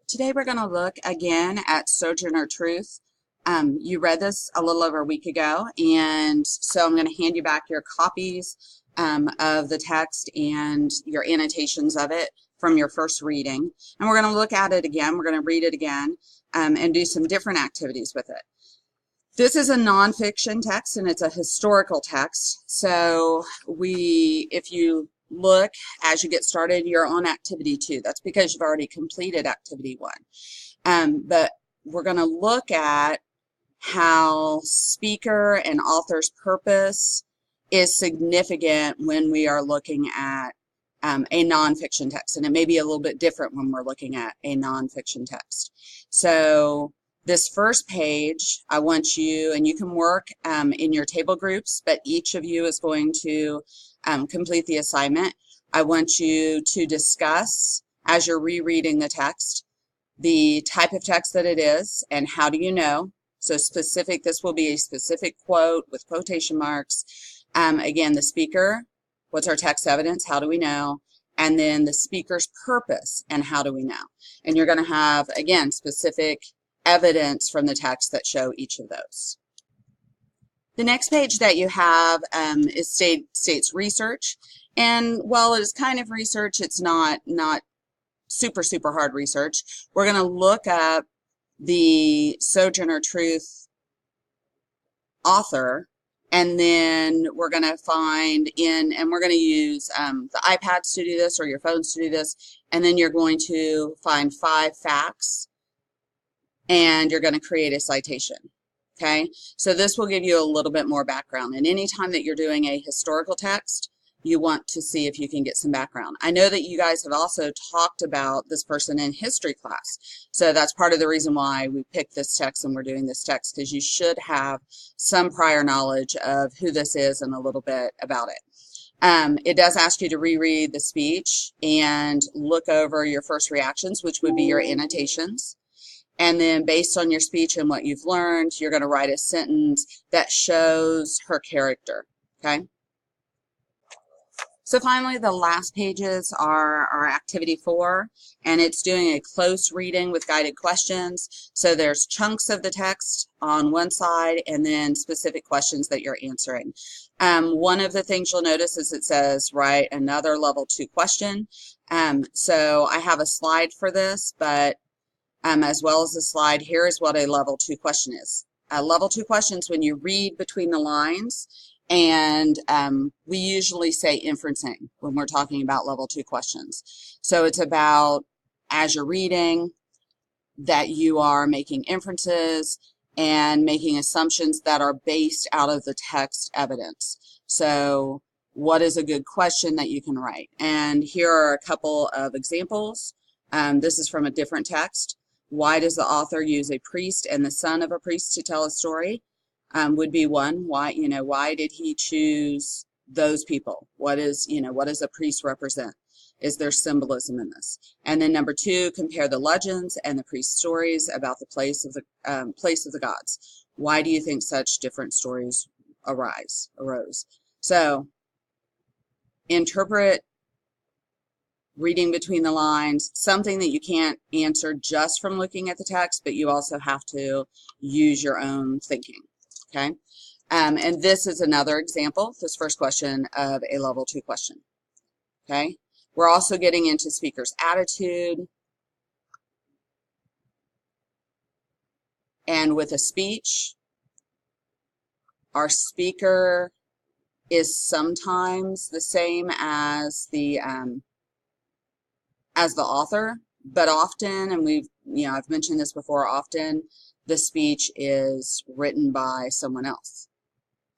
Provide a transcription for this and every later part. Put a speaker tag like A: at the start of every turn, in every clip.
A: Today we're going to look again at Sojourner Truth. You read this a little over a week ago, and so I'm going to hand you back your copies of the text and your annotations of it from your first reading. And we're going to look at it again. We're going to read it again and do some different activities with it. This is a nonfiction text, and it's a historical text. So if you look as you get started, you're on activity 2. That's because you've already completed activity 1. But we're going to look at how speaker and author's purpose is significant when we are looking at a nonfiction text. And it may be a little bit different when we're looking at a nonfiction text. So this first page, I want you, and you can work in your table groups, but each of you is going to complete the assignment. I want you to discuss, as you're rereading the text, the type of text that it is and how do you know. So specific, this will be a specific quote with quotation marks. Again, the speaker, what's our text evidence, how do we know? And then the speaker's purpose and how do we know? And you're going to have, again, specific evidence from the text that show each of those. The next page that you have states research, and while it is kind of research, it's not super hard research. We're going to look up the Sojourner Truth author, and then we're going to find and we're going to use the iPads to do this or your phones to do this, and then you're going to find 5 facts, and you're going to create a citation. Okay, so this will give you a little bit more background. And anytime that you're doing a historical text, you want to see if you can get some background. I know that you guys have also talked about this person in history class. So that's part of the reason why we picked this text and we're doing this text, because you should have some prior knowledge of who this is and a little bit about it. It does ask you to reread the speech and look over your first reactions, which would be your annotations. And then based on your speech and what you've learned, you're going to write a sentence that shows her character, okay? So finally, the last pages are our activity 4, and it's doing a close reading with guided questions. So there's chunks of the text on one side and then specific questions that you're answering. One of the things you'll notice is it says, write another level 2 question. So I have a slide for this, but as well as the slide, here is what a level 2 question is. A level 2 question is when you read between the lines, and we usually say inferencing when we're talking about level 2 questions. So it's about, as you're reading, that you are making inferences and making assumptions that are based out of the text evidence. So what is a good question that you can write? And here are a couple of examples. This is from a different text. Why does the author use a priest and the son of a priest to tell a story? Would be one. Why did he choose those people? What does a priest represent? Is there symbolism in this? And then number 2, compare the legends and the priest stories about the place of the gods. Why do you think such different stories arose? So interpret, reading between the lines, something that you can't answer just from looking at the text, but you also have to use your own thinking, okay? And this is another example, this first question, of a level 2 question, okay? We're also getting into speaker's attitude. And with a speech, our speaker is sometimes the same as the author, but often, and I've mentioned this before, often the speech is written by someone else.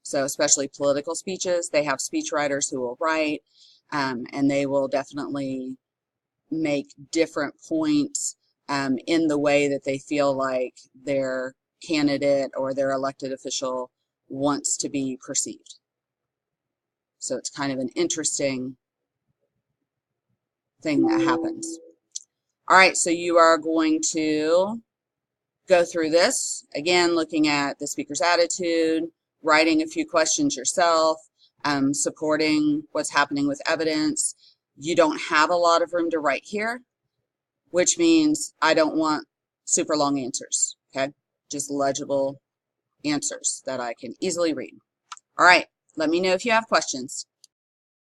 A: So especially political speeches, they have speechwriters who will write, and they will definitely make different points in the way that they feel like their candidate or their elected official wants to be perceived. So it's kind of an interesting thing that happens. All right, so you are going to go through this, again, looking at the speaker's attitude, writing a few questions yourself, supporting what's happening with evidence. You don't have a lot of room to write here, which means I don't want super long answers, okay? Just legible answers that I can easily read. All right, let me know if you have questions.